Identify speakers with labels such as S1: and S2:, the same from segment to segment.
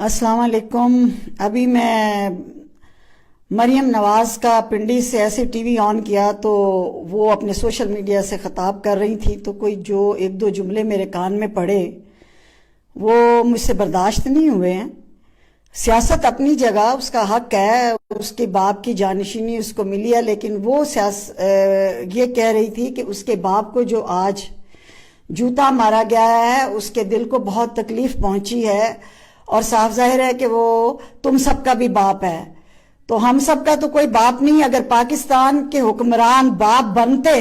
S1: अस्सलाम वालेकुम। अभी मैं मरियम नवाज़ का पिंडी से ऐसे टीवी ऑन किया तो वो अपने सोशल मीडिया से ख़ताब कर रही थी, तो कोई जो एक दो जुमले मेरे कान में पड़े वो मुझसे बर्दाश्त नहीं हुए हैं। सियासत अपनी जगह, उसका हक है, उसके बाप की जानशीनी उसको मिली है, लेकिन वो ये कह रही थी कि उसके बाप को जो आज जूता मारा गया है उसके दिल को बहुत तकलीफ पहुंची है और साफ जाहिर है कि वो तुम सबका भी बाप है। तो हम सबका तो कोई बाप नहीं। अगर पाकिस्तान के हुक्मरान बाप बनते,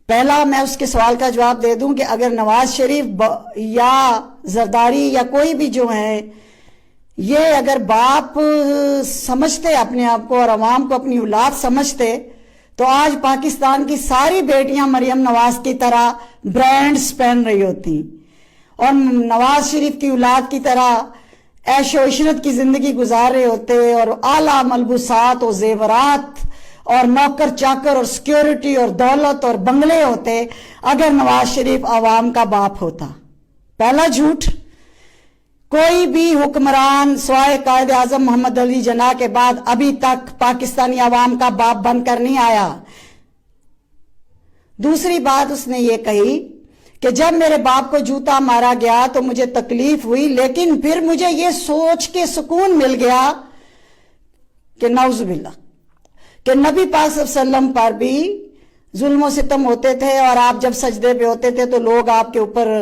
S1: पहला मैं उसके सवाल का जवाब दे दूं कि अगर नवाज शरीफ या जरदारी या कोई भी जो है ये अगर बाप समझते अपने आप को और अवाम को अपनी औलाद समझते तो आज पाकिस्तान की सारी बेटियां मरियम नवाज की तरह ब्रांड्स पहन रही होती और नवाज शरीफ की औलाद की तरह ऐशो इशरत की जिंदगी गुजार रहे होते और आला मलबूसात और जेवरात और नौकर चाकर और सिक्योरिटी और दौलत और बंगले होते अगर नवाज शरीफ आवाम का बाप होता। पहला झूठ, कोई भी हुक्मरान स्वाए कायद आजम मोहम्मद अली जिन्ना के बाद अभी तक पाकिस्तानी आवाम का बाप बनकर नहीं आया। दूसरी बात उसने ये कही कि जब मेरे बाप को जूता मारा गया तो मुझे तकलीफ हुई, लेकिन फिर मुझे ये सोच के सुकून मिल गया कि नाउजुबिल्लाह कि नबी पाक सल्लल्लाहु अलैहि वसल्लम पर भी जुल्म सितम होते थे और आप जब सजदे पे होते थे तो लोग आपके ऊपर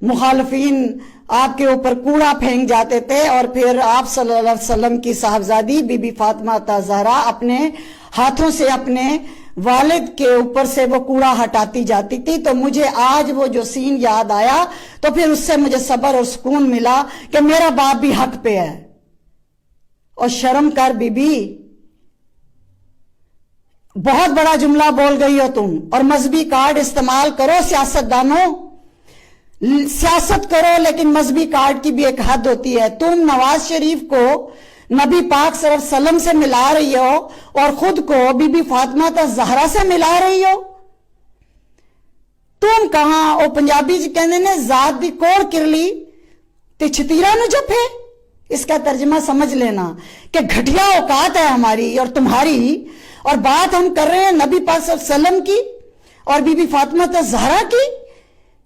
S1: मुखालफीन आपके ऊपर कूड़ा फेंक जाते थे और फिर आप सल्लल्लाहु अलैहि वसल्लम की साहबजादी बीबी फातिमा ज़हरा अपने हाथों से अपने वालिद के ऊपर से वो कूड़ा हटाती जाती थी। तो मुझे आज वो जो सीन याद आया तो फिर उससे मुझे सब्र और सुकून मिला कि मेरा बाप भी हक पे है। और शर्म कर बीबी, बहुत बड़ा जुमला बोल गई हो तुम और मजहबी कार्ड इस्तेमाल करो। सियासतदानों, सियासत करो लेकिन मजहबी कार्ड की भी एक हद होती है। तुम नवाज शरीफ को नबी पाक सल्लल्लाहु अलैहि वसल्लम से मिला रही हो और खुद को बीबी फातिमा ज़हरा से मिला रही हो। तुम कहां ओ पंजाबी जी कहते ने जात दी कोड़ किरली ते छतीरा नु जफे। इसका तर्जमा समझ लेना कि घटिया औकात है हमारी और तुम्हारी, और बात हम कर रहे हैं नबी पाक सल्लल्लाहु अलैहि वसल्लम की और बीबी फातिमा ज़हरा की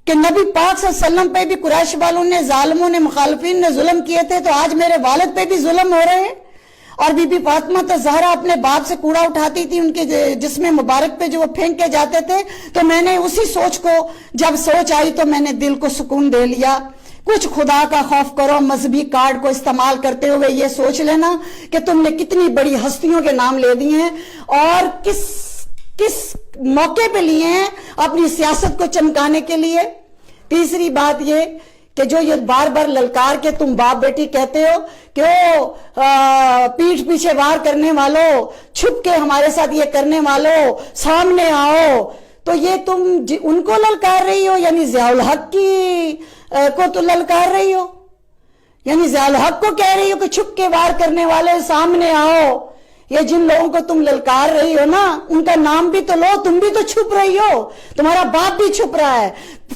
S1: कि नबी पाक सल्लल्लाहु अलैहि वसल्लम पे भी कुरैश वालों ने, जालिमों ने, मुखालिफिन ने जुल्म किए थे, तो आज मेरे वालिद पे भी जुल्म हो रहे हैं। और बीबी फातिमा ज़हरा अपने बाप से कूड़ा उठाती थी, उनके जिस्म मुबारक पे जो वो फेंक के जाते थे। तो मैंने उसी सोच को जब सोच आई तो मैंने दिल को सुकून दे लिया। कुछ खुदा का खौफ करो, मजहबी कार्ड को इस्तेमाल करते हुए ये सोच लेना कि तुमने कितनी बड़ी हस्तियों के नाम ले दिए हैं और किस मौके पे लिए हैं अपनी सियासत को चमकाने के लिए। तीसरी बात ये कि जो ये बार बार ललकार के तुम बाप बेटी कहते हो कि ओ पीठ पीछे वार करने वालों, छुप के हमारे साथ ये करने वालों, सामने आओ, तो ये तुम उनको ललकार रही हो, यानी ज़ियाउल हक को तो ललकार रही हो, यानी ज़ियाउल हक को कह रही हो कि छुप के वार करने वाले सामने आओ। ये जिन लोगों को तुम ललकार रही हो ना, उनका नाम भी तो लो, तुम भी तो छुप रही हो, तुम्हारा बाप भी छुप रहा है।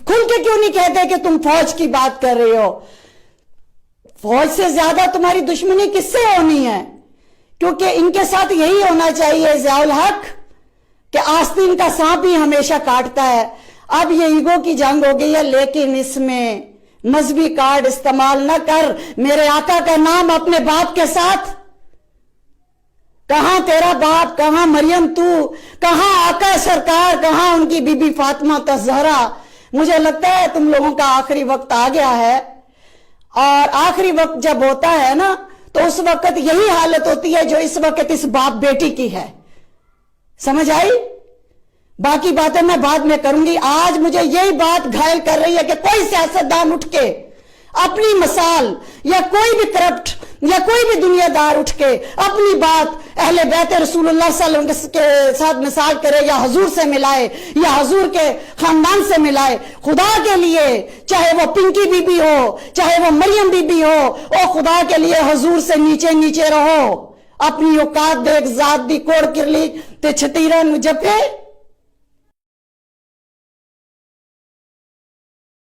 S1: खुल के क्यों नहीं कहते कि तुम फौज की बात कर रही हो? फौज से ज्यादा तुम्हारी दुश्मनी किससे होनी है? क्योंकि इनके साथ यही होना चाहिए ज़ियाउल हक कि आस्तीन का सांप ही हमेशा काटता है। अब ये ईगो की जंग हो गई है, लेकिन इसमें मजहबी कार्ड इस्तेमाल न कर। मेरे आका का नाम अपने बाप के साथ, कहां तेरा बाप, कहां मरियम तू, कहां आका सरकार, कहां उनकी बीबी फातिमा ज़हरा। मुझे लगता है तुम लोगों का आखिरी वक्त आ गया है और आखिरी वक्त जब होता है ना तो उस वक्त यही हालत होती है जो इस वक्त इस बाप बेटी की है। समझ आई? बाकी बातें मैं बाद में करूंगी। आज मुझे यही बात घायल कर रही है कि कोई सियासतदान उठ के अपनी मिसाल, या कोई भी करप्ट या कोई भी दुनियादार उठ के अपनी बात अहले बैत रसूलुल्लाह सल्लल्लाहु अलैहि वसल्लम के साथ मिसाल करे या हुजूर से मिलाए या हुजूर के खानदान से मिलाए। खुदा के लिए, चाहे वो पिंकी बीबी हो, चाहे वो मरियम बीबी हो, ओ खुदा के लिए हुजूर से नीचे नीचे रहो। अपनी औकात देख, जात दी कोड़ किरली ते छतीरा नु जपे।